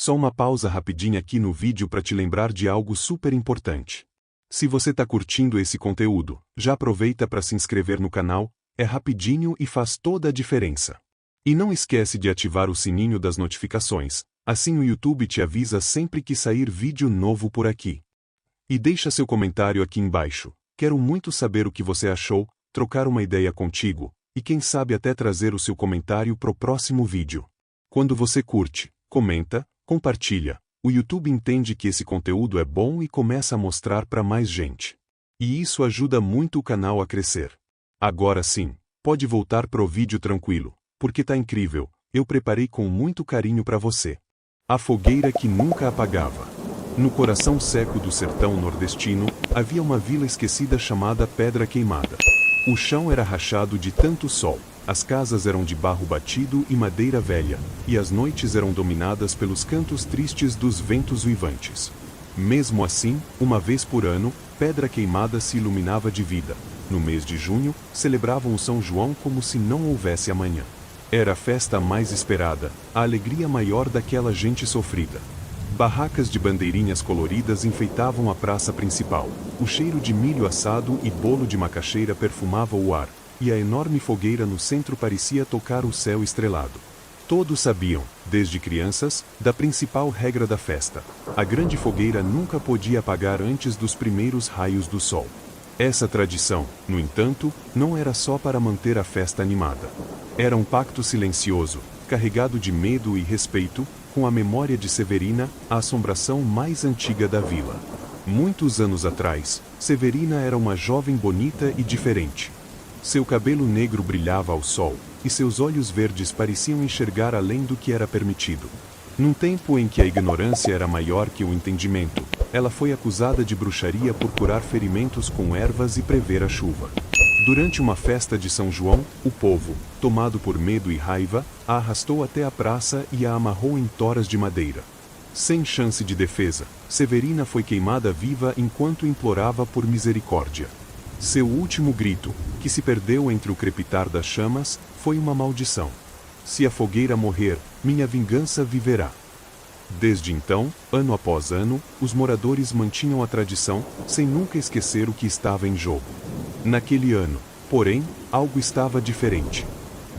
Só uma pausa rapidinha aqui no vídeo para te lembrar de algo super importante. Se você tá curtindo esse conteúdo, já aproveita para se inscrever no canal, é rapidinho e faz toda a diferença. E não esquece de ativar o sininho das notificações, assim o YouTube te avisa sempre que sair vídeo novo por aqui. E deixa seu comentário aqui embaixo, quero muito saber o que você achou, trocar uma ideia contigo, e quem sabe até trazer o seu comentário pro próximo vídeo. Quando você curte, comenta, compartilha, o YouTube entende que esse conteúdo é bom e começa a mostrar para mais gente. E isso ajuda muito o canal a crescer. Agora sim, pode voltar pro vídeo tranquilo, porque tá incrível, eu preparei com muito carinho para você. A fogueira que nunca apagava. No coração seco do sertão nordestino, havia uma vila esquecida chamada Pedra Queimada. O chão era rachado de tanto sol, as casas eram de barro batido e madeira velha, e as noites eram dominadas pelos cantos tristes dos ventos uivantes. Mesmo assim, uma vez por ano, Pedra Queimada se iluminava de vida. No mês de junho, celebravam o São João como se não houvesse amanhã. Era a festa mais esperada, a alegria maior daquela gente sofrida. Barracas de bandeirinhas coloridas enfeitavam a praça principal. O cheiro de milho assado e bolo de macaxeira perfumava o ar, e a enorme fogueira no centro parecia tocar o céu estrelado. Todos sabiam, desde crianças, da principal regra da festa. A grande fogueira nunca podia apagar antes dos primeiros raios do sol. Essa tradição, no entanto, não era só para manter a festa animada. Era um pacto silencioso, carregado de medo e respeito, com a memória de Severina, a assombração mais antiga da vila. Muitos anos atrás, Severina era uma jovem bonita e diferente. Seu cabelo negro brilhava ao sol, e seus olhos verdes pareciam enxergar além do que era permitido. Num tempo em que a ignorância era maior que o entendimento, ela foi acusada de bruxaria por curar ferimentos com ervas e prever a chuva. Durante uma festa de São João, o povo, tomado por medo e raiva, a arrastou até a praça e a amarrou em toras de madeira. Sem chance de defesa, Severina foi queimada viva enquanto implorava por misericórdia. Seu último grito, que se perdeu entre o crepitar das chamas, foi uma maldição. Se a fogueira morrer, minha vingança viverá. Desde então, ano após ano, os moradores mantinham a tradição, sem nunca esquecer o que estava em jogo. Naquele ano, porém, algo estava diferente.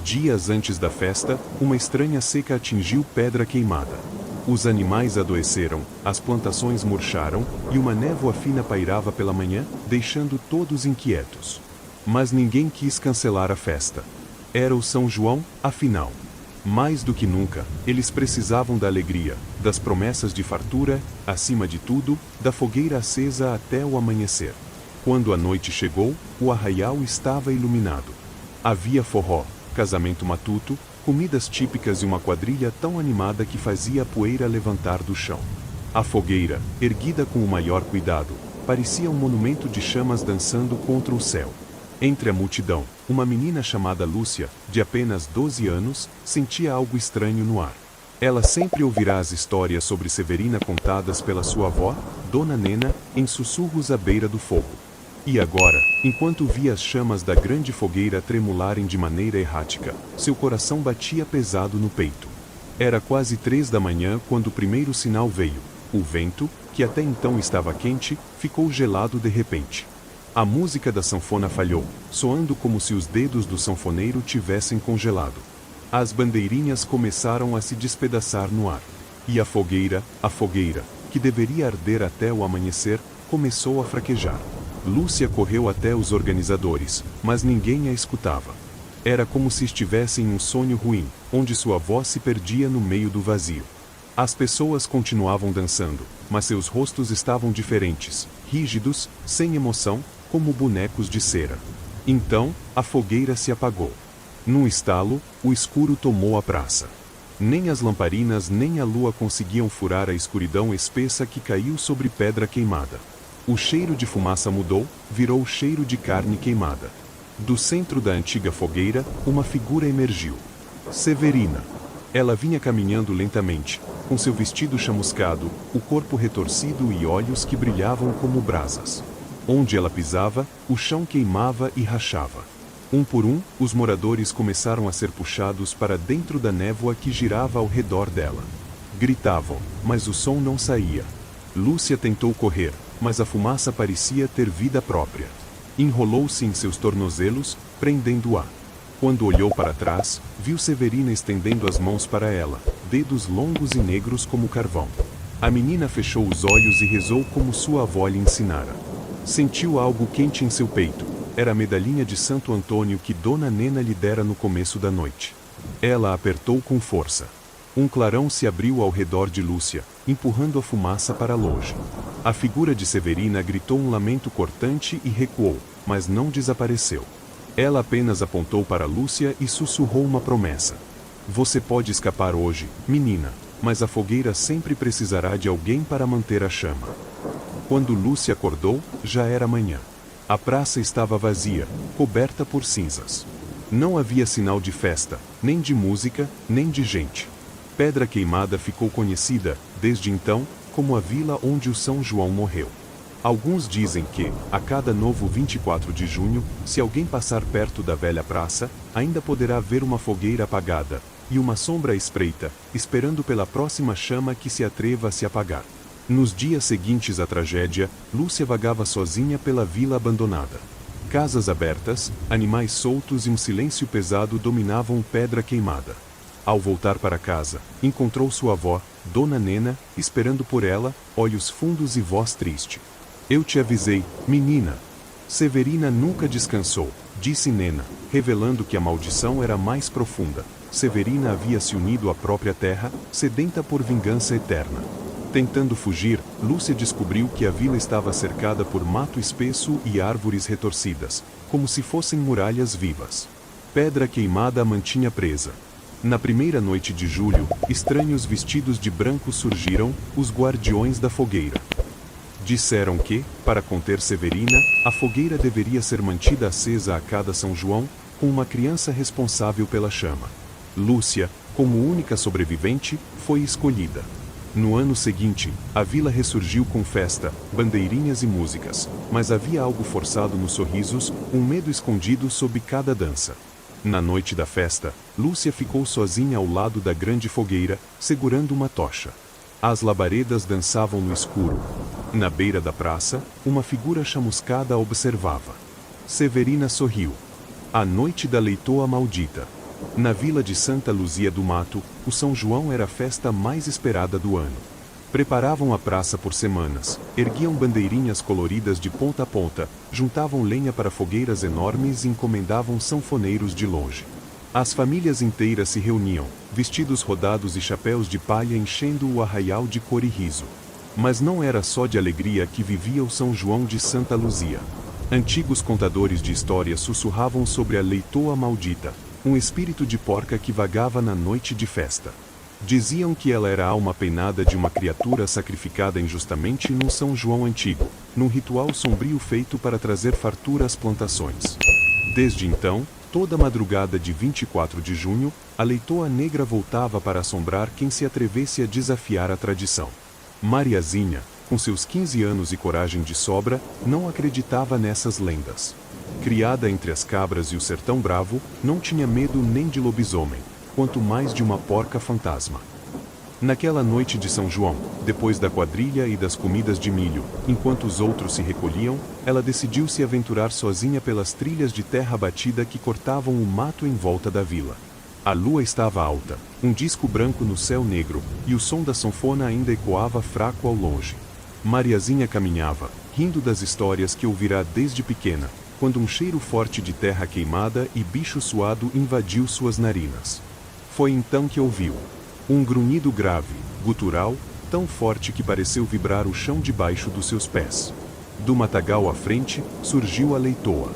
Dias antes da festa, uma estranha seca atingiu Pedra Queimada. Os animais adoeceram, as plantações murcharam, e uma névoa fina pairava pela manhã, deixando todos inquietos. Mas ninguém quis cancelar a festa. Era o São João, afinal. Mais do que nunca, eles precisavam da alegria, das promessas de fartura, acima de tudo, da fogueira acesa até o amanhecer. Quando a noite chegou, o arraial estava iluminado. Havia forró, casamento matuto, comidas típicas e uma quadrilha tão animada que fazia a poeira levantar do chão. A fogueira, erguida com o maior cuidado, parecia um monumento de chamas dançando contra o céu. Entre a multidão, uma menina chamada Lúcia, de apenas 12 anos, sentia algo estranho no ar. Ela sempre ouvirá as histórias sobre Severina contadas pela sua avó, Dona Nena, em sussurros à beira do fogo. E agora, enquanto via as chamas da grande fogueira tremularem de maneira errática, seu coração batia pesado no peito. Era quase 3 da manhã quando o primeiro sinal veio. O vento, que até então estava quente, ficou gelado de repente. A música da sanfona falhou, soando como se os dedos do sanfoneiro tivessem congelado. As bandeirinhas começaram a se despedaçar no ar. E a fogueira, que deveria arder até o amanhecer, começou a fraquejar. Lúcia correu até os organizadores, mas ninguém a escutava. Era como se estivesse em um sonho ruim, onde sua voz se perdia no meio do vazio. As pessoas continuavam dançando, mas seus rostos estavam diferentes, rígidos, sem emoção, como bonecos de cera. Então, a fogueira se apagou. Num estalo, o escuro tomou a praça. Nem as lamparinas nem a lua conseguiam furar a escuridão espessa que caiu sobre Pedra Queimada. O cheiro de fumaça mudou, virou cheiro de carne queimada. Do centro da antiga fogueira, uma figura emergiu. Severina. Ela vinha caminhando lentamente, com seu vestido chamuscado, o corpo retorcido e olhos que brilhavam como brasas. Onde ela pisava, o chão queimava e rachava. Um por um, os moradores começaram a ser puxados para dentro da névoa que girava ao redor dela. Gritavam, mas o som não saía. Lúcia tentou correr, mas a fumaça parecia ter vida própria. Enrolou-se em seus tornozelos, prendendo-a. Quando olhou para trás, viu Severina estendendo as mãos para ela, dedos longos e negros como carvão. A menina fechou os olhos e rezou como sua avó lhe ensinara. Sentiu algo quente em seu peito. Era a medalhinha de Santo Antônio que Dona Nena lhe dera no começo da noite. Ela a apertou com força. Um clarão se abriu ao redor de Lúcia, empurrando a fumaça para longe. A figura de Severina gritou um lamento cortante e recuou, mas não desapareceu. Ela apenas apontou para Lúcia e sussurrou uma promessa. Você pode escapar hoje, menina, mas a fogueira sempre precisará de alguém para manter a chama. Quando Lúcia acordou, já era manhã. A praça estava vazia, coberta por cinzas. Não havia sinal de festa, nem de música, nem de gente. Pedra Queimada ficou conhecida, desde então, como a vila onde o São João morreu. Alguns dizem que, a cada novo 24 de junho, se alguém passar perto da velha praça, ainda poderá ver uma fogueira apagada, e uma sombra espreita, esperando pela próxima chama que se atreva a se apagar. Nos dias seguintes à tragédia, Lúcia vagava sozinha pela vila abandonada. Casas abertas, animais soltos e um silêncio pesado dominavam Pedra Queimada. Ao voltar para casa, encontrou sua avó, Dona Nena, esperando por ela, olhos fundos e voz triste. Eu te avisei, menina. Severina nunca descansou, disse Nena, revelando que a maldição era mais profunda. Severina havia se unido à própria terra, sedenta por vingança eterna. Tentando fugir, Lúcia descobriu que a vila estava cercada por mato espesso e árvores retorcidas, como se fossem muralhas vivas. Pedra Queimada a mantinha presa. Na primeira noite de julho, estranhos vestidos de branco surgiram, os guardiões da fogueira. Disseram que, para conter Severina, a fogueira deveria ser mantida acesa a cada São João, com uma criança responsável pela chama. Lúcia, como única sobrevivente, foi escolhida. No ano seguinte, a vila ressurgiu com festa, bandeirinhas e músicas, mas havia algo forçado nos sorrisos, um medo escondido sob cada dança. Na noite da festa, Lúcia ficou sozinha ao lado da grande fogueira, segurando uma tocha. As labaredas dançavam no escuro. Na beira da praça, uma figura chamuscada a observava. Severina sorriu. A noite da leitoa maldita. Na vila de Santa Luzia do Mato, o São João era a festa mais esperada do ano. Preparavam a praça por semanas, erguiam bandeirinhas coloridas de ponta a ponta, juntavam lenha para fogueiras enormes e encomendavam sanfoneiros de longe. As famílias inteiras se reuniam, vestidos rodados e chapéus de palha enchendo o arraial de cor e riso. Mas não era só de alegria que vivia o São João de Santa Luzia. Antigos contadores de histórias sussurravam sobre a leitoa maldita, um espírito de porca que vagava na noite de festa. Diziam que ela era a alma penada de uma criatura sacrificada injustamente num São João antigo, num ritual sombrio feito para trazer fartura às plantações. Desde então, toda madrugada de 24 de junho, a leitoa negra voltava para assombrar quem se atrevesse a desafiar a tradição. Mariazinha, com seus 15 anos e coragem de sobra, não acreditava nessas lendas. Criada entre as cabras e o sertão bravo, não tinha medo nem de lobisomem, quanto mais de uma porca fantasma. Naquela noite de São João, depois da quadrilha e das comidas de milho, enquanto os outros se recolhiam, ela decidiu se aventurar sozinha pelas trilhas de terra batida que cortavam o mato em volta da vila. A lua estava alta, um disco branco no céu negro, e o som da sanfona ainda ecoava fraco ao longe. Mariazinha caminhava, rindo das histórias que ouvirá desde pequena, quando um cheiro forte de terra queimada e bicho suado invadiu suas narinas. Foi então que ouviu um grunhido grave, gutural, tão forte que pareceu vibrar o chão debaixo dos seus pés. Do matagal à frente, surgiu a leitoa.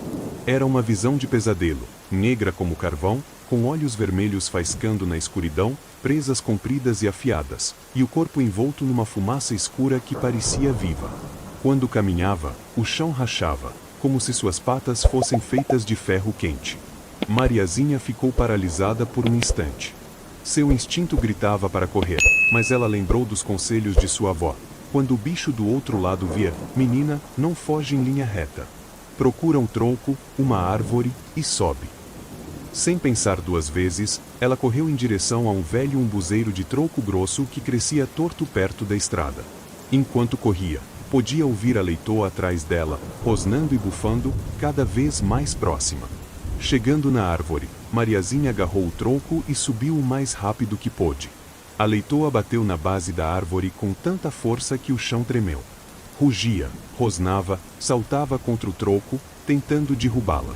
Era uma visão de pesadelo, negra como carvão, com olhos vermelhos faiscando na escuridão, presas compridas e afiadas, e o corpo envolto numa fumaça escura que parecia viva. Quando caminhava, o chão rachava, como se suas patas fossem feitas de ferro quente. Mariazinha ficou paralisada por um instante. Seu instinto gritava para correr, mas ela lembrou dos conselhos de sua avó. Quando o bicho do outro lado vier, menina, não foge em linha reta. Procura um tronco, uma árvore, e sobe. Sem pensar duas vezes, ela correu em direção a um velho umbuzeiro de tronco grosso que crescia torto perto da estrada. Enquanto corria, podia ouvir a leitoa atrás dela, rosnando e bufando, cada vez mais próxima. Chegando na árvore, Mariazinha agarrou o tronco e subiu o mais rápido que pôde. A leitoa bateu na base da árvore com tanta força que o chão tremeu. Rugia, rosnava, saltava contra o tronco, tentando derrubá-la.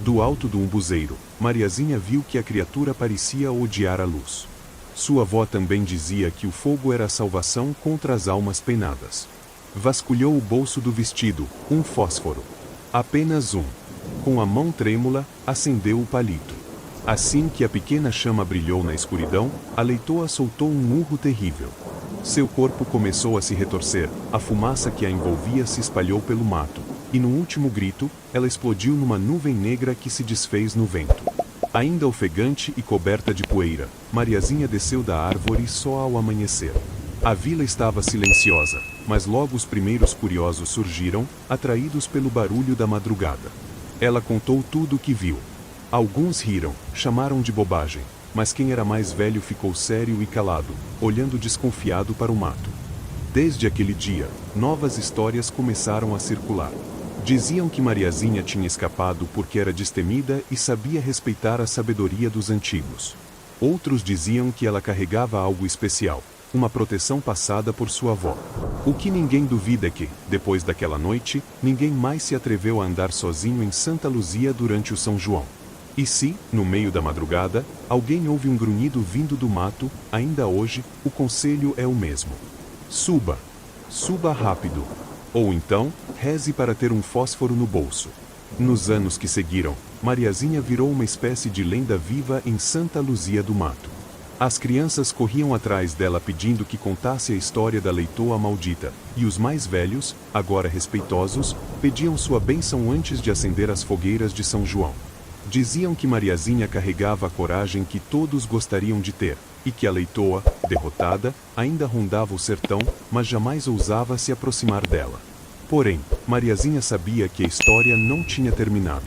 Do alto do umbuzeiro, Mariazinha viu que a criatura parecia odiar a luz. Sua avó também dizia que o fogo era a salvação contra as almas penadas. Vasculhou o bolso do vestido, um fósforo. Apenas um. Com a mão trêmula, acendeu o palito. Assim que a pequena chama brilhou na escuridão, a leitoa soltou um urro terrível. Seu corpo começou a se retorcer, a fumaça que a envolvia se espalhou pelo mato, e no último grito, ela explodiu numa nuvem negra que se desfez no vento. Ainda ofegante e coberta de poeira, Mariazinha desceu da árvore só ao amanhecer. A vila estava silenciosa, mas logo os primeiros curiosos surgiram, atraídos pelo barulho da madrugada. Ela contou tudo o que viu. Alguns riram, chamaram de bobagem, mas quem era mais velho ficou sério e calado, olhando desconfiado para o mato. Desde aquele dia, novas histórias começaram a circular. Diziam que Mariazinha tinha escapado porque era destemida e sabia respeitar a sabedoria dos antigos. Outros diziam que ela carregava algo especial, uma proteção passada por sua avó. O que ninguém duvida é que, depois daquela noite, ninguém mais se atreveu a andar sozinho em Santa Luzia durante o São João. E se, no meio da madrugada, alguém ouve um grunhido vindo do mato, ainda hoje, o conselho é o mesmo. Suba. Suba rápido. Ou então, reze para ter um fósforo no bolso. Nos anos que seguiram, Mariazinha virou uma espécie de lenda viva em Santa Luzia do Mato. As crianças corriam atrás dela pedindo que contasse a história da leitoa maldita, e os mais velhos, agora respeitosos, pediam sua bênção antes de acender as fogueiras de São João. Diziam que Mariazinha carregava a coragem que todos gostariam de ter, e que a leitoa, derrotada, ainda rondava o sertão, mas jamais ousava se aproximar dela. Porém, Mariazinha sabia que a história não tinha terminado.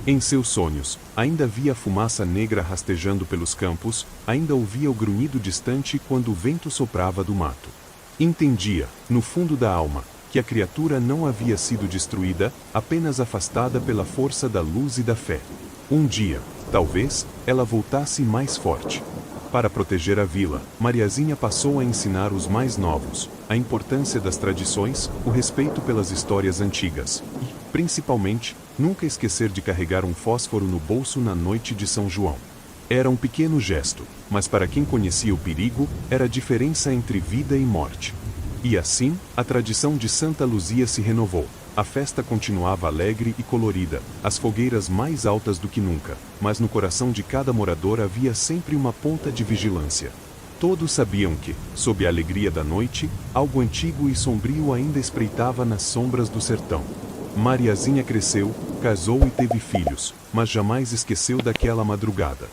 Em seus sonhos, ainda via a fumaça negra rastejando pelos campos, ainda ouvia o grunhido distante quando o vento soprava do mato. Entendia, no fundo da alma, que a criatura não havia sido destruída, apenas afastada pela força da luz e da fé. Um dia, talvez, ela voltasse mais forte. Para proteger a vila, Mariazinha passou a ensinar os mais novos a importância das tradições, o respeito pelas histórias antigas e, principalmente, nunca esquecer de carregar um fósforo no bolso na noite de São João. Era um pequeno gesto, mas para quem conhecia o perigo, era a diferença entre vida e morte. E assim, a tradição de Santa Luzia se renovou. A festa continuava alegre e colorida, as fogueiras mais altas do que nunca, mas no coração de cada morador havia sempre uma ponta de vigilância. Todos sabiam que, sob a alegria da noite, algo antigo e sombrio ainda espreitava nas sombras do sertão. Mariazinha cresceu, casou e teve filhos, mas jamais esqueceu daquela madrugada.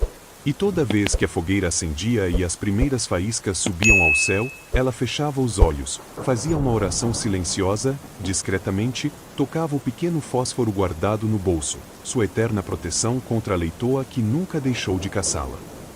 E toda vez que a fogueira acendia e as primeiras faíscas subiam ao céu, ela fechava os olhos, fazia uma oração silenciosa, discretamente, tocava o pequeno fósforo guardado no bolso, sua eterna proteção contra a leitoa que nunca deixou de caçá-la.